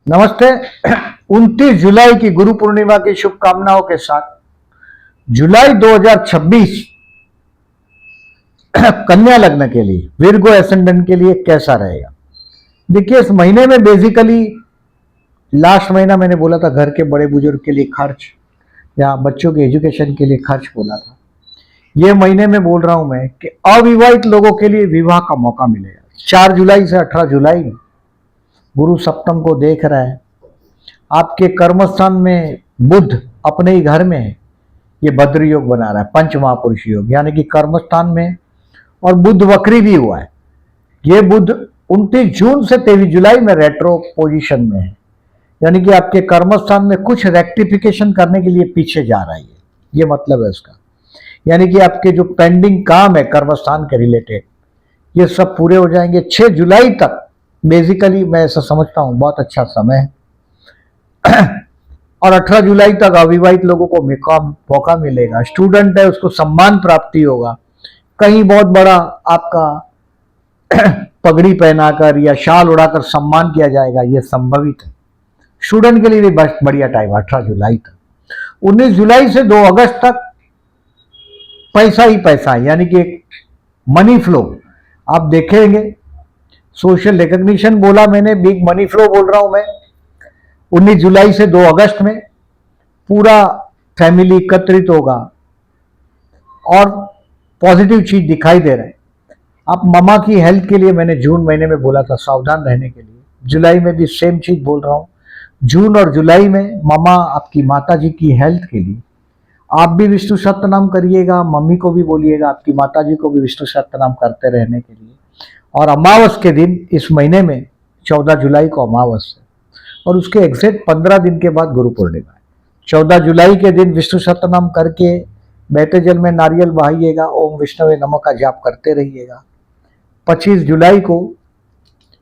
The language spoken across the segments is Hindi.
नमस्ते। 29 जुलाई की गुरु पूर्णिमा की शुभकामनाओं के साथ जुलाई 2026 कन्या लग्न के लिए, विर्गो एसेंडेंट के लिए कैसा रहेगा? देखिए, इस महीने में बेसिकली लास्ट महीना मैंने बोला था घर के बड़े बुजुर्ग के लिए खर्च या बच्चों के एजुकेशन के लिए खर्च बोला था। ये महीने में बोल रहा हूं मैं कि अविवाहित लोगों के लिए विवाह का मौका मिलेगा। 4 जुलाई से 18 जुलाई में गुरु सप्तम को देख रहा है। आपके कर्मस्थान में बुध अपने ही घर में है। ये भद्र योग बना रहा है, पंच महापुरुष योग, यानी कि कर्मस्थान में, और बुध वक्री भी हुआ है। ये बुध 29 जून से 23 जुलाई में रेट्रो पोजीशन में है, यानी कि आपके कर्मस्थान में कुछ रेक्टिफिकेशन करने के लिए पीछे जा रहा है। ये मतलब है इसका, यानी कि आपके जो पेंडिंग काम है कर्मस्थान के रिलेटेड, ये सब पूरे हो जाएंगे। 6 जुलाई तक बेसिकली मैं ऐसा समझता हूं बहुत अच्छा समय है। और 18 जुलाई तक अविवाहित लोगों को मौका मिलेगा। स्टूडेंट है उसको सम्मान प्राप्ति होगा। कहीं बहुत बड़ा आपका पगड़ी पहनाकर या शाल उड़ाकर सम्मान किया जाएगा, यह संभवित है। स्टूडेंट के लिए भी बढ़िया टाइम 18 जुलाई तक। 19 जुलाई से 2 अगस्त तक पैसा ही पैसा है, यानी कि एक मनी फ्लो आप देखेंगे। सोशल रिकॉग्निशन बोला मैंने, बिग मनी फ्लो बोल रहा हूं मैं। 19 जुलाई से 2 अगस्त में पूरा फैमिली एकत्रित होगा और पॉजिटिव चीज दिखाई दे रहा है। आप ममा की हेल्थ के लिए मैंने जून महीने में बोला था सावधान रहने के लिए। जुलाई में भी सेम चीज बोल रहा हूं। जून और जुलाई में ममा आपकी माता जी की हेल्थ के लिए आप भी विष्णु सहस्त्रनाम करिएगा, मम्मी को भी बोलिएगा, आपकी माता जी को भी विष्णु सहस्त्रनाम करते रहने के लिए। और अमावस के दिन इस महीने में 14 जुलाई को अमावस है और उसके एग्जैक्ट 15 दिन के बाद गुरु पूर्णिमा है। 14 जुलाई के दिन विष्णु सहस्त्रनाम करके बहते जल में नारियल बहाइएगा, ओम विष्णवे नमः का जाप करते रहिएगा। 25 जुलाई को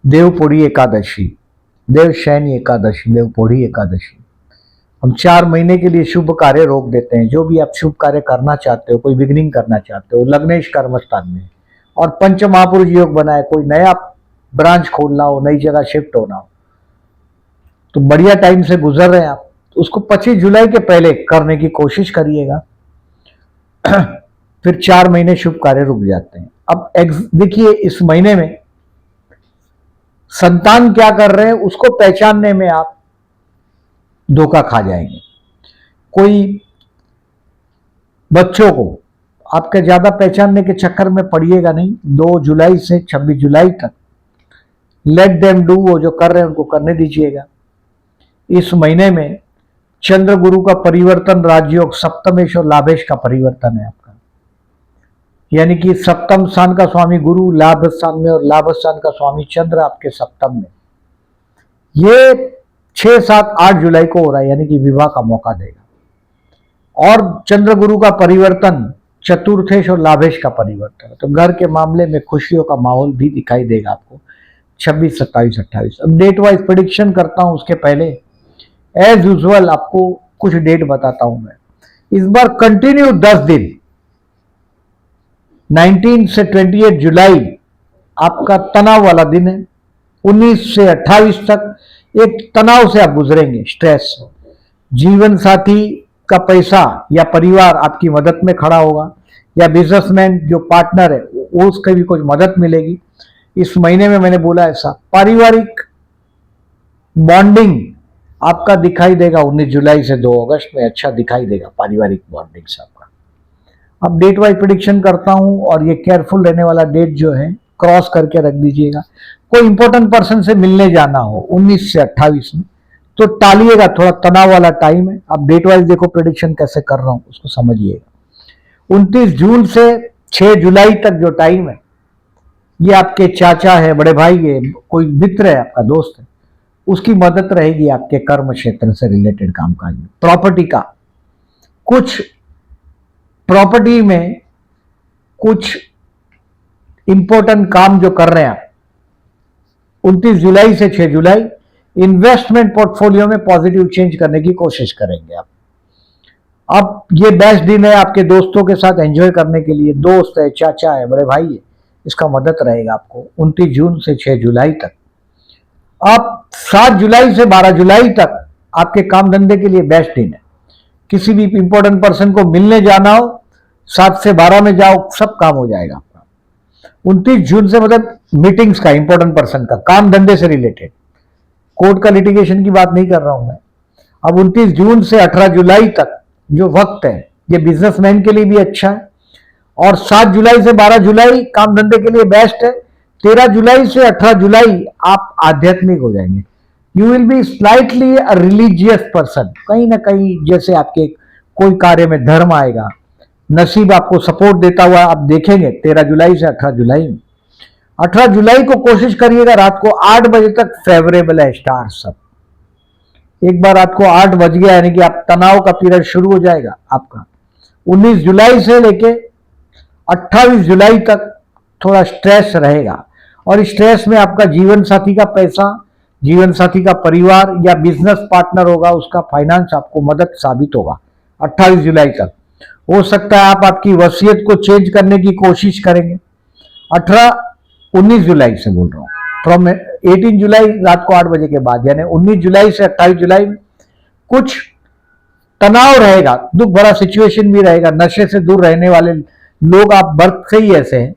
देवपोढ़ी एकादशी, देवशयनी एकादशी, देवपोढ़ी एकादशी। हम 4 महीने के लिए शुभ कार्य रोक देते हैं। जो भी आप शुभ कार्य करना चाहते हो, कोई बिगनिंग करना चाहते हो, लग्नेश कर्मस्थान में, और पंच महापुरुष योग बनाए, कोई नया ब्रांच खोलना हो, नई जगह शिफ्ट होना हो, तो बढ़िया टाइम से गुजर रहे हैं आप, तो उसको 25 जुलाई के पहले करने की कोशिश करिएगा। फिर 4 महीने शुभ कार्य रुक जाते हैं। अब देखिए, इस महीने में संतान क्या कर रहे हैं उसको पहचानने में आप धोखा खा जाएंगे। कोई बच्चों को आपके ज्यादा पहचानने के चक्कर में पड़िएगा नहीं। 2 जुलाई से 26 जुलाई तक लेट देम डू, वो जो कर रहे हैं उनको करने दीजिएगा। इस महीने में चंद्र गुरु का परिवर्तन, राजयोग, सप्तमेश और लाभेश का परिवर्तन है आपका, यानी कि सप्तम स्थान का स्वामी गुरु लाभ स्थान में और लाभ स्थान का स्वामी चंद्र आपके सप्तम में। ये 6, 7, 8 जुलाई को हो रहा है, यानी कि विवाह का मौका देगा। और चंद्र गुरु का परिवर्तन चतुर्थेश और लाभेश का परिवर्तन, तो घर के मामले में खुशियों का माहौल भी दिखाई देगा आपको 26, 27, 28। अब डेट वाइज प्रेडिक्शन करता हूं, उसके पहले एज यूजुअल आपको कुछ डेट बताता हूं मैं। इस बार कंटिन्यू 10 दिन 19 से 28 जुलाई आपका तनाव वाला दिन है। 19 से 28 तक एक तनाव से आप गुजरेंगे, स्ट्रेस। जीवन साथी का पैसा या परिवार आपकी मदद में खड़ा होगा, या बिजनेसमैन जो पार्टनर है वो उसके भी कुछ मदद मिलेगी इस महीने में। मैंने बोला ऐसा पारिवारिक बॉन्डिंग आपका दिखाई देगा 19 जुलाई से 2 अगस्त में, अच्छा दिखाई देगा पारिवारिक बॉन्डिंग से आपका। अब डेट वाइज प्रेडिक्शन करता हूं, और ये केयरफुल रहने वाला डेट जो है क्रॉस करके रख दीजिएगा। कोई इंपॉर्टेंट पर्सन से मिलने जाना हो 19 से 28 में तो टालिएगा, थोड़ा तनाव वाला टाइम है। अब डेट वाइज देखो प्रेडिक्शन कैसे कर रहा हूं उसको समझिएगा। 29 जून से 6 जुलाई तक जो टाइम है, ये आपके चाचा है, बड़े भाई है, कोई मित्र है, आपका दोस्त है, उसकी मदद रहेगी आपके कर्म क्षेत्र से रिलेटेड कामकाज में। प्रॉपर्टी का कुछ, प्रॉपर्टी में कुछ इंपॉर्टेंट काम जो कर रहे हैं आप 29 जुलाई से 6 जुलाई, इन्वेस्टमेंट पोर्टफोलियो में पॉजिटिव चेंज करने की कोशिश करेंगे आप। अब ये बेस्ट दिन है आपके दोस्तों के साथ एंजॉय करने के लिए। दोस्त है, चाचा है, बड़े भाई है, इसका मदद रहेगा आपको 29 जून से 6 जुलाई तक। आप 7 जुलाई से 12 जुलाई तक आपके काम धंधे के लिए बेस्ट दिन है। किसी भी इंपॉर्टेंट पर्सन को मिलने जाना हो 7 से 12 में जाओ, सब काम हो जाएगा आपका। 29 जून से मतलब मीटिंग्स का, इंपॉर्टेंट पर्सन का, काम धंधे से रिलेटेड, कोर्ट का लिटिगेशन की बात नहीं कर रहा हूं मैं। अब 29 जून से 18 जुलाई तक जो वक्त है ये बिजनेसमैन के लिए भी अच्छा है। और 7 जुलाई से 12 जुलाई काम धंधे के लिए बेस्ट है। 13 जुलाई से 18 जुलाई आप आध्यात्मिक हो जाएंगे। You will be slightly a religious person. कहीं ना कहीं जैसे आपके कोई कार्य में धर्म आएगा, नसीब आपको सपोर्ट देता हुआ आप देखेंगे 13 जुलाई से 18 जुलाई में। 18 जुलाई को कोशिश करिएगा रात को 8 बजे तक फेवरेबल है स्टार सब। एक बार रात को 8 बज गया यानी कि आप तनाव का पीरियड शुरू हो जाएगा आपका। 19 जुलाई से लेके 28 जुलाई तक थोड़ा स्ट्रेस रहेगा, और स्ट्रेस में आपका जीवन साथी का पैसा, जीवन साथी का परिवार या बिजनेस पार्टनर होगा उसका फाइनेंस आपको मदद साबित होगा 28 जुलाई तक। हो सकता है आप आपकी वसीयत को चेंज करने की कोशिश करेंगे। 19 जुलाई से बोल रहा हूं, फ्रॉम 18 जुलाई रात को 8 बजे के बाद, यानी 19 जुलाई से 28 जुलाई में कुछ तनाव रहेगा, दुख भरा सिचुएशन भी रहेगा। नशे से दूर रहने वाले लोग आप बर्थ से ही ऐसे हैं,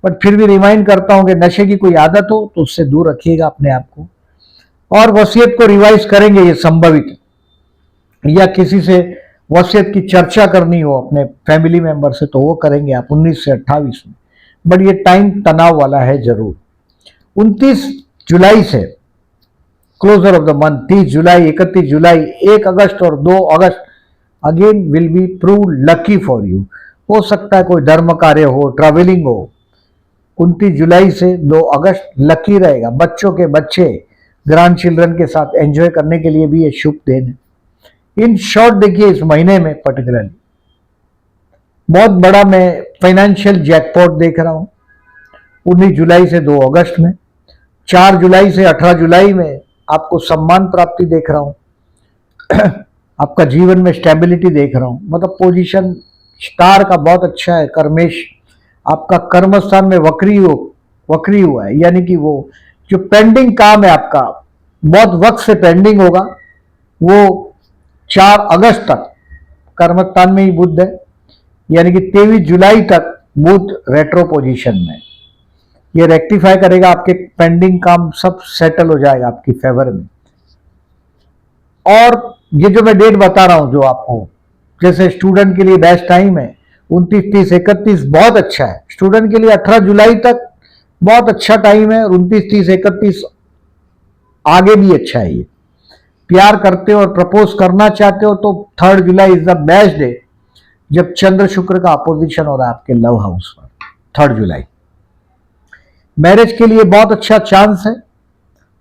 बट फिर भी रिमाइंड करता हूं कि नशे की कोई आदत हो तो उससे दूर रखिएगा अपने आप को। और वसीयत को रिवाइज करेंगे ये संभवित, या किसी से वसीयत की चर्चा करनी हो अपने फैमिली मेंबर से तो वो करेंगे आप 19 से 28 में, बट ये टाइम तनाव वाला है जरूर। 29 जुलाई से क्लोजर ऑफ द मंथ, 30 जुलाई, 31 जुलाई, 1 अगस्त और 2 अगस्त again will be prove lucky for you. हो सकता है कोई धर्म कार्य हो, ट्रैवलिंग हो। 29 जुलाई से 2 अगस्त लकी रहेगा। बच्चों के बच्चे, ग्रैंड चिल्ड्रन के साथ एंजॉय करने के लिए भी ये शुभ दिन है। इन शॉर्ट देखिए इस महीने में पर्टिकुलरली बहुत बड़ा मैं फाइनेंशियल जैकपॉट देख रहा हूं 19 जुलाई से 2 अगस्त में। 4 जुलाई से 18 जुलाई में आपको सम्मान प्राप्ति देख रहा हूं आपका जीवन में स्टेबिलिटी देख रहा हूं, मतलब पोजीशन स्टार का बहुत अच्छा है। कर्मेश आपका कर्म स्थान में वक्री हुआ है, यानी कि वो जो पेंडिंग काम है आपका बहुत वक्त से पेंडिंग होगा, वो 4 अगस्त तक कर्म स्थान में ही बुध है, यानी कि 23 जुलाई तक बुध रेट्रो पोजीशन में। ये रेक्टिफाई करेगा, आपके पेंडिंग काम सब सेटल हो जाएगा आपकी फेवर में। और ये जो मैं डेट बता रहा हूं जो आपको, जैसे स्टूडेंट के लिए बेस्ट टाइम है 29, 30, 31 बहुत अच्छा है। स्टूडेंट के लिए 18 जुलाई तक बहुत अच्छा टाइम है, और 29, 30, 31 आगे भी अच्छा है। ये प्यार करते हो और प्रपोज करना चाहते हो तो 3 जुलाई इज द बेस्ट डे, जब चंद्र शुक्र का अपोजिशन हो रहा है आपके लव हाउस पर। 3 जुलाई मैरिज के लिए बहुत अच्छा चांस है।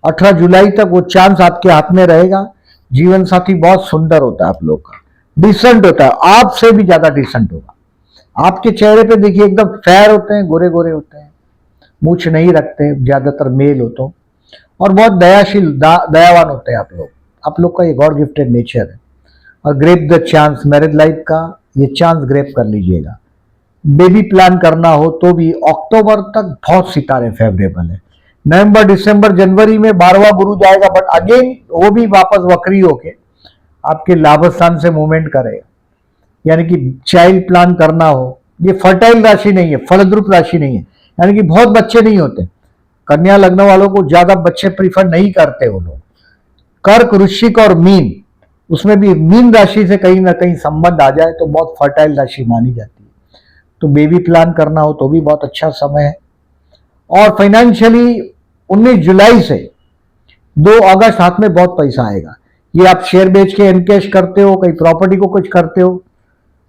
18 जुलाई तक वो चांस आपके हाथ में रहेगा। जीवन साथी बहुत सुंदर होता है आप लोग का, डिसेंट होता है, आपसे भी ज्यादा डिसेंट होगा। आपके चेहरे पे देखिए एकदम फेयर होते हैं, गोरे गोरे होते हैं, मूछ नहीं रखते ज्यादातर मेल हो तो, और बहुत दयाशील दयावान होते हैं आप लोग का ये गॉड गिफ्टेड नेचर है। और grab the chance, marriage life का ये चांस ग्रेप कर लीजिएगा। बेबी प्लान करना हो तो भी अक्टूबर तक बहुत सितारे फेवरेबल है। नवंबर, दिसंबर, जनवरी में 12वां गुरु जाएगा, बट अगेन वो भी वापस वक्री होके आपके लाभ स्थान से मूवमेंट करेगा। यानी कि चाइल्ड प्लान करना हो, ये फर्टाइल राशि नहीं है, फलद्रुप राशि नहीं है, यानी कि बहुत बच्चे नहीं होते। कन्या लग्न वालों को ज्यादा बच्चे प्रीफर नहीं करते वो लोग। कर्क, वृश्चिक और मीन, उसमें भी मीन राशि से कहीं ना कहीं संबंध आ जाए तो बहुत फर्टाइल राशि मानी जाती है। तो बेबी प्लान करना हो तो भी बहुत अच्छा समय है। और फाइनेंशियली 19 जुलाई से 2 अगस्त हाथ में बहुत पैसा आएगा। ये आप शेयर बेच के एनकैश करते हो, कहीं प्रॉपर्टी को कुछ करते हो,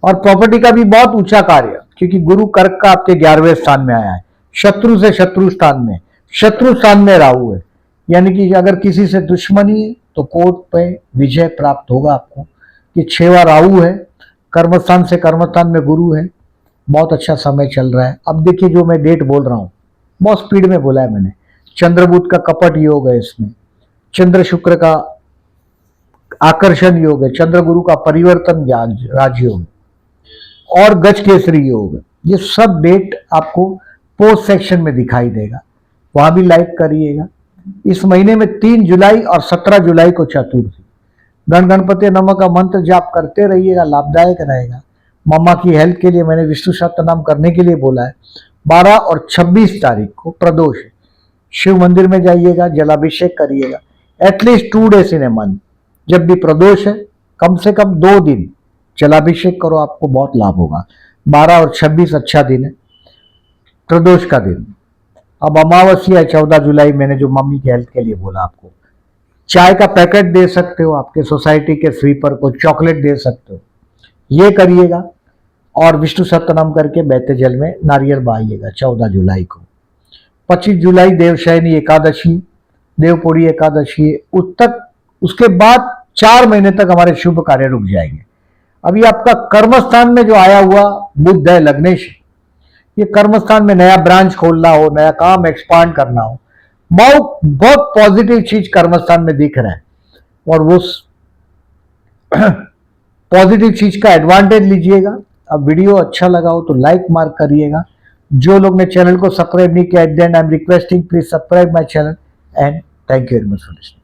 और प्रॉपर्टी का भी बहुत ऊंचा कार्य, क्योंकि गुरु कर्क का आपके 11वें स्थान में आया है, शत्रु से शत्रु स्थान में, शत्रु स्थान में राहु है। यानी कि अगर किसी से दुश्मनी है तो कोर्ट पे विजय प्राप्त होगा आपको। कि 6वां राहु है, कर्मस्थान से कर्मस्थान में गुरु है, बहुत अच्छा समय चल रहा है। अब देखिए जो मैं डेट बोल रहा हूं बहुत स्पीड में बोला है मैंने। चंद्र बुध का कपट योग है इसमें, चंद्र शुक्र का आकर्षण योग है, चंद्र गुरु का परिवर्तन राजयोग और गज केसरी योग है। ये सब डेट आपको पोस्ट सेक्शन में दिखाई देगा, वहां भी लाइक करिएगा। इस महीने में 3 जुलाई और 17 जुलाई को चतुर्थी। गण गणपति नमः का मंत्र जाप करते रहिएगा, लाभदायक रहेगा। मम्मा की हेल्थ के लिए मैंने विष्णु सहस्त्रनाम करने के लिए बोला है। 12 और 26 तारीख को प्रदोष है, शिव मंदिर में जाइएगा, जलाभिषेक करिएगा at least 2 days in a month. जब भी प्रदोष है कम से कम 2 दिन जलाभिषेक करो, आपको बहुत लाभ होगा। 12 और 26 अच्छा दिन है, प्रदोष का दिन। अब अमावस्या है 14 जुलाई, मैंने जो मम्मी की हेल्थ के लिए बोला आपको। चाय का पैकेट दे सकते हो, आपके सोसाइटी के स्वीपर को चॉकलेट दे सकते हो, ये करिएगा। और विष्णु सहस्त्रनाम करके बहते जल में नारियल बहाइएगा 14 जुलाई को। 25 जुलाई देवशयनी एकादशी, देवपुरी एकादशी उसके बाद 4 महीने तक हमारे शुभ कार्य रुक जाएंगे। अभी आपका कर्मस्थान में जो आया हुआ बुध है लग्नेश, ये कर्मस्थान में नया ब्रांच खोलना हो, नया काम एक्सपांड करना हो, बहुत पॉजिटिव चीज कर्मस्थान में दिख रहा है। और वो पॉजिटिव चीज का एडवांटेज लीजिएगा। अब वीडियो अच्छा लगा हो तो लाइक मार्क करिएगा। जो लोग ने चैनल को सब्सक्राइब नहीं किया, at the and I am requesting please subscribe my channel and thank you very much for listening.